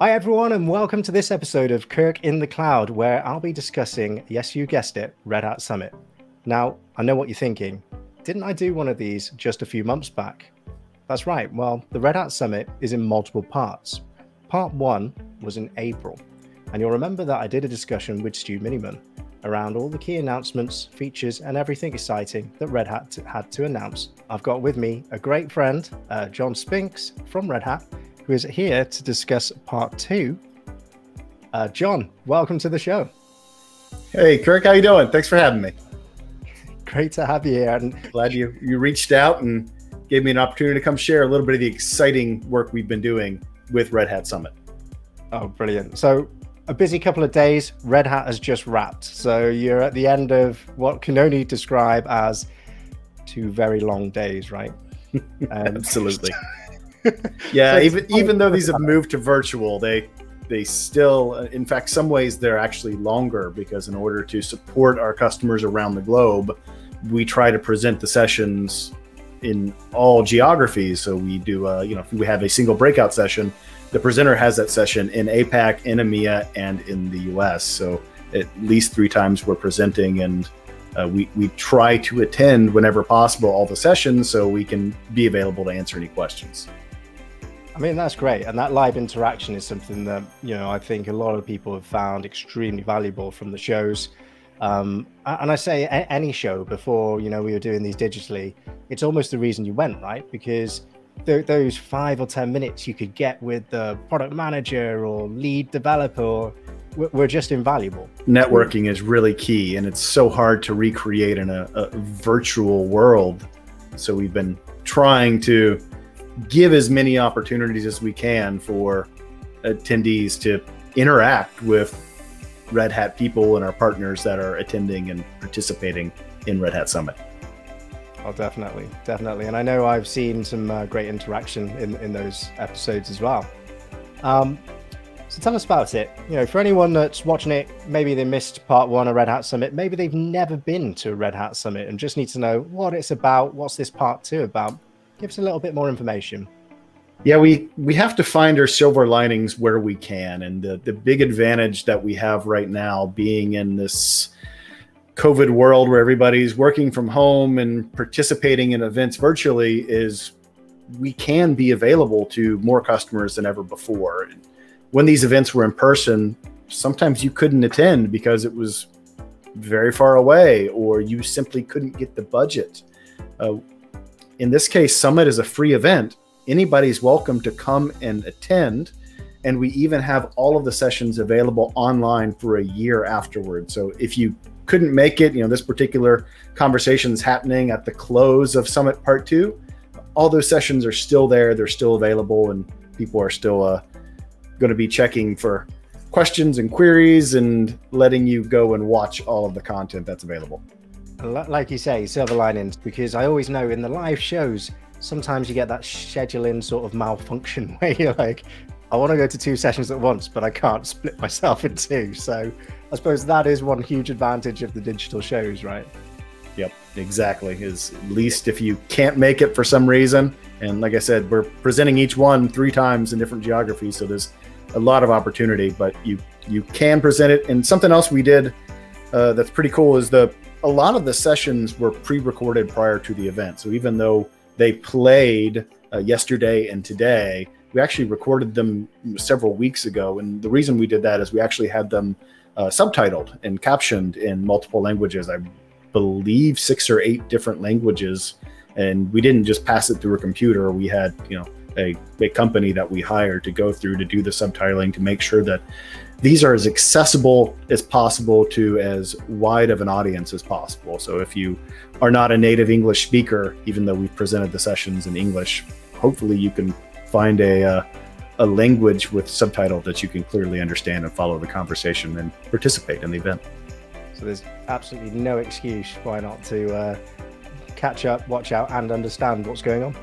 Hi everyone, and welcome to this episode of Kirk in the Cloud, where I'll be discussing, yes, you guessed it, RedHat Summit. Now, I know what you're thinking. Didn't I do one of these just a few months back? That's right. Well, the RedHat Summit is in multiple parts. Part 1 was in April, and you'll remember that I did a discussion with Stu Miniman around all the key announcements, features, and everything exciting that Red Hat had to announce. I've got with me a great friend, John Spinks from Red Hat, who is here to discuss part 2. John, welcome to the show. Hey, Kirk, how you doing? Thanks for having me. Great to have you here. And glad you reached out and gave me an opportunity to come share a little bit of the exciting work we've been doing with RedHat Summit. Oh, brilliant. So a busy couple of days, Red Hat has just wrapped. So you're at the end of what can only describe as 2 very long days, right? Absolutely. Yeah, so even though these have moved to virtual, they still, in fact, some ways they're actually longer, because in order to support our customers around the globe, we try to present the sessions in all geographies. So we do, if we have a single breakout session, the presenter has that session in APAC, in EMEA, and in the US. So at least 3 times we're presenting, and we try to attend whenever possible all the sessions so we can be available to answer any questions. I mean, that's great. And that live interaction is something that, I think a lot of people have found extremely valuable from the shows. And I say any show before, we were doing these digitally, it's almost the reason you went, right? Because those 5 or 10 minutes you could get with the product manager or lead developer were just invaluable. Networking is really key, and it's so hard to recreate in a virtual world. So we've been trying to give as many opportunities as we can for attendees to interact with Red Hat people and our partners that are attending and participating in Red Hat Summit. Oh, definitely. And I know I've seen some great interaction in those episodes as well. So tell us about it. For anyone that's watching it, maybe they missed part 1 of Red Hat Summit. Maybe they've never been to a Red Hat Summit and just need to know what it's about. What's this part 2 about? Give us a little bit more information. Yeah, we have to find our silver linings where we can. And the big advantage that we have right now, being in this COVID world where everybody's working from home and participating in events virtually, is we can be available to more customers than ever before. When these events were in person, sometimes you couldn't attend because it was very far away, or you simply couldn't get the budget. In this case, Summit is a free event. Anybody's welcome to come and attend. And we even have all of the sessions available online for a year afterward. So if you couldn't make it, this particular conversation is happening at the close of Summit Part 2, all those sessions are still there. They're still available, and people are still going to be checking for questions and queries and letting you go and watch all of the content that's available. Like you say, silver linings, because I always know in the live shows, sometimes you get that scheduling sort of malfunction where you're like, I want to go to 2 sessions at once, but I can't split myself in 2. So I suppose that is one huge advantage of the digital shows, right? Yep, exactly. Is at least if you can't make it for some reason, and like I said, we're presenting each one 3 times in different geographies, so there's a lot of opportunity, but you can present it. And something else we did that's pretty cool is a lot of the sessions were pre-recorded prior to the event. So even though they played yesterday and today, we actually recorded them several weeks ago. And the reason we did that is we actually had them subtitled and captioned in multiple languages. I believe 6 or 8 different languages. And we didn't just pass it through a computer. We had, a company that we hired to go through to do the subtitling to make sure that these are as accessible as possible to as wide of an audience as possible. So if you are not a native English speaker, even though we've presented the sessions in English, hopefully you can find a language with subtitle that you can clearly understand and follow the conversation and participate in the event. So there's absolutely no excuse why not to catch up, watch out, and understand what's going on.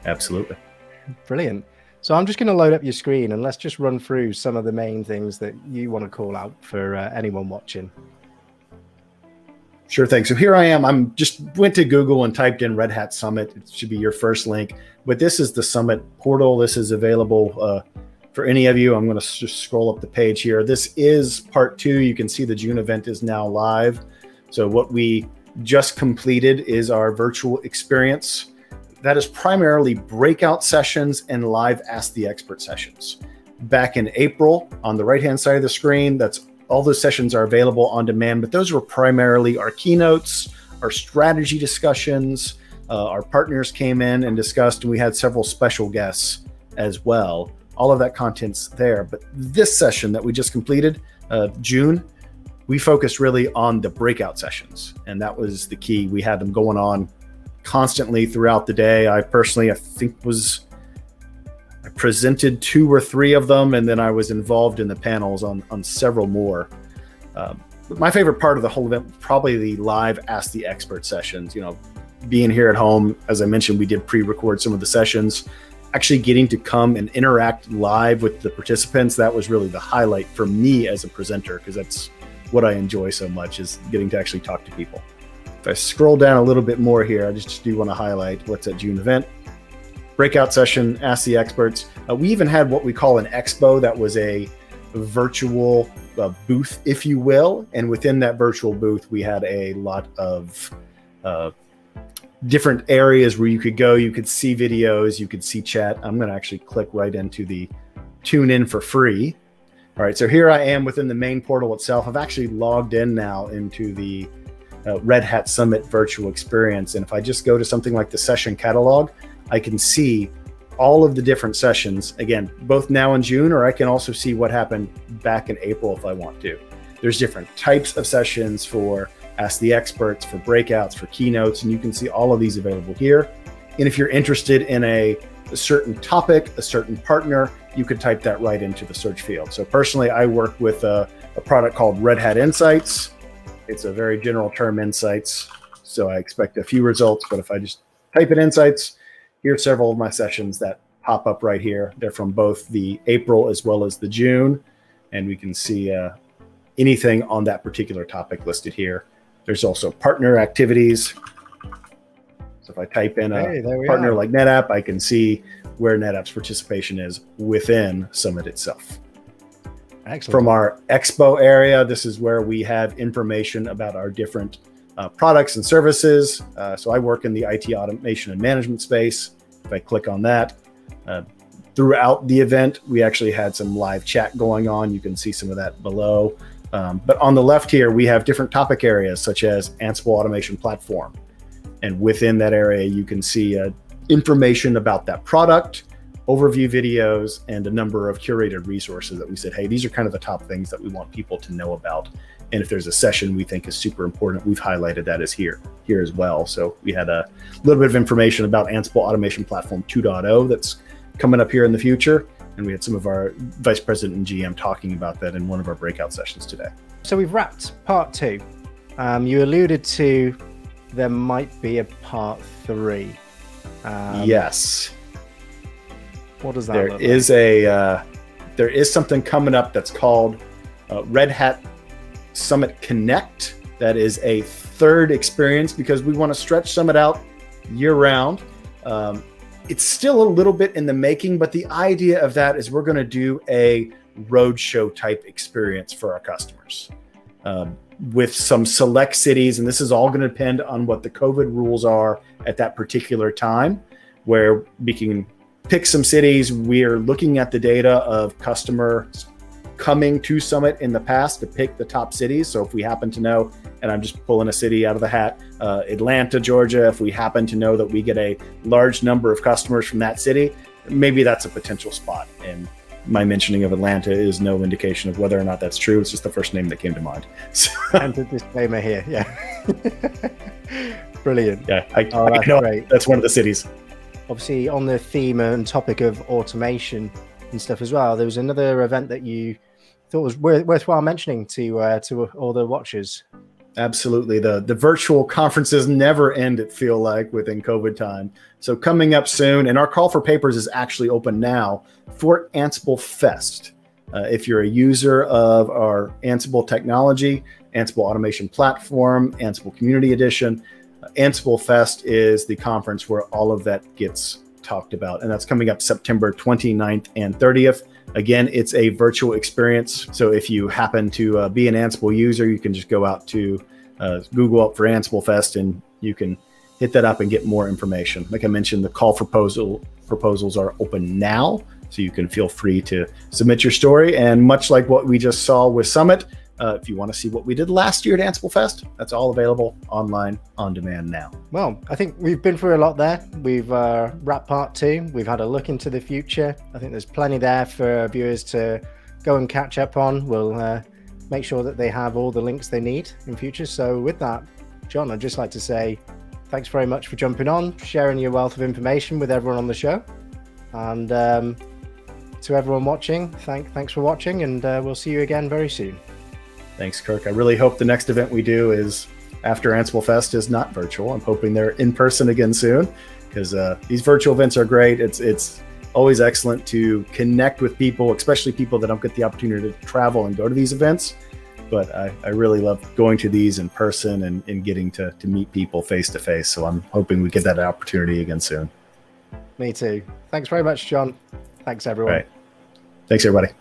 Absolutely. Brilliant. So I'm just going to load up your screen and let's just run through some of the main things that you want to call out for anyone watching. Sure thing. So here I am. I'm just went to Google and typed in RedHat Summit. It should be your first link. But this is the Summit portal. This is available for any of you. I'm going to just scroll up the page here. This is part 2. You can see the June event is now live. So what we just completed is our virtual experience. That is primarily breakout sessions and live Ask the Expert sessions. Back in April, on the right-hand side of the screen, that's all those sessions are available on demand, but those were primarily our keynotes, our strategy discussions. Our partners came in and discussed, and we had several special guests as well. All of that content's there. But this session that we just completed, June, we focused really on the breakout sessions, and that was the key. We had them going on constantly throughout the day. I think I presented 2 or 3 of them, and then I was involved in the panels on several more. But my favorite part of the whole event was probably the live Ask the Expert sessions. Being here at home, as I mentioned, we did pre-record some of the sessions. Actually getting to come and interact live with the participants, that was really the highlight for me as a presenter, because that's what I enjoy so much, is getting to actually talk to people. If I scroll down a little bit more here, I just do want to highlight what's at June event. Breakout session, Ask the Experts. We even had what we call an expo. That was a virtual booth, if you will. And within that virtual booth, we had a lot of different areas where you could go. You could see videos, you could see chat. I'm going to actually click right into the tune in for free. All right, so here I am within the main portal itself. I've actually logged in now into the RedHat Summit virtual experience. And if I just go to something like the session catalog, I can see all of the different sessions, again, both now in June, or I can also see what happened back in April if I want to. There's different types of sessions for Ask the Experts, for breakouts, for keynotes, and you can see all of these available here. And if you're interested in a certain topic, a certain partner, you could type that right into the search field. So personally, I work with a product called RedHat Insights. It's a very general term, insights. So I expect a few results, but if I just type in insights, here's several of my sessions that pop up right here. They're from both the April as well as the June, and we can see anything on that particular topic listed here. There's also partner activities. So if I type in a partner like NetApp, I can see where NetApp's participation is within Summit itself. Excellent. From our expo area, this is where we have information about our different products and services. So I work in the IT automation and management space. If I click on that, throughout the event, we actually had some live chat going on. You can see some of that below. But on the left here, we have different topic areas such as Ansible Automation Platform. And within that area, you can see information about that product, overview videos, and a number of curated resources that we said, hey, these are kind of the top things that we want people to know about. And if there's a session we think is super important, we've highlighted that as here as well. So we had a little bit of information about Ansible Automation Platform 2.0 that's coming up here in the future. And we had some of our vice president and GM talking about that in one of our breakout sessions today. So we've wrapped part 2. You alluded to there might be a part 3. Yes. What does that look like? There is something coming up that's called RedHat Summit Connect. That is a third experience because we want to stretch Summit out year round. It's still a little bit in the making, but the idea of that is we're going to do a roadshow type experience for our customers with some select cities. And this is all going to depend on what the COVID rules are at that particular time, where we can pick some cities. We are looking at the data of customers coming to Summit in the past to pick the top cities. So if we happen to know, and I'm just pulling a city out of the hat, Atlanta, Georgia, if we happen to know that we get a large number of customers from that city, maybe that's a potential spot. And my mentioning of Atlanta is no indication of whether or not that's true. It's just the first name that came to mind. So, and the disclaimer here. Yeah. Brilliant. Yeah, I know great. That's one of the cities. Obviously, on the theme and topic of automation and stuff as well, there was another event that you thought was worthwhile mentioning to all the watchers. Absolutely. The virtual conferences never end, it feel like, within COVID time. So coming up soon, and our call for papers is actually open now for Ansible Fest. If you're a user of our Ansible technology Ansible Automation Platform, Ansible Community Edition. Ansible Fest is the conference where all of that gets talked about, and that's coming up September 29th and 30th. Again, it's a virtual experience, so if you happen to be an Ansible user, you can just go out to Google up for Ansible Fest, and you can hit that up and get more information. Like I mentioned, the call for proposals are open now, so you can feel free to submit your story. And much like what we just saw with Summit, if you want to see what we did last year at Ansible Fest, that's all available online on demand now. Well, I think we've been through a lot there. We've wrapped part 2. We've had a look into the future. I think there's plenty there for viewers to go and catch up on. We'll make sure that they have all the links they need in future. So with that, John, I'd just like to say thanks very much for jumping on, sharing your wealth of information with everyone on the show. And to everyone watching, thanks for watching, and we'll see you again very soon. Thanks, Kirk. I really hope the next event we do is after Ansible Fest is not virtual. I'm hoping they're in person again soon, because these virtual events are great. It's always excellent to connect with people, especially people that don't get the opportunity to travel and go to these events. But I really love going to these in person and getting to meet people face to face. So I'm hoping we get that opportunity again soon. Me too. Thanks very much, John. Thanks, everyone. All right. Thanks, everybody.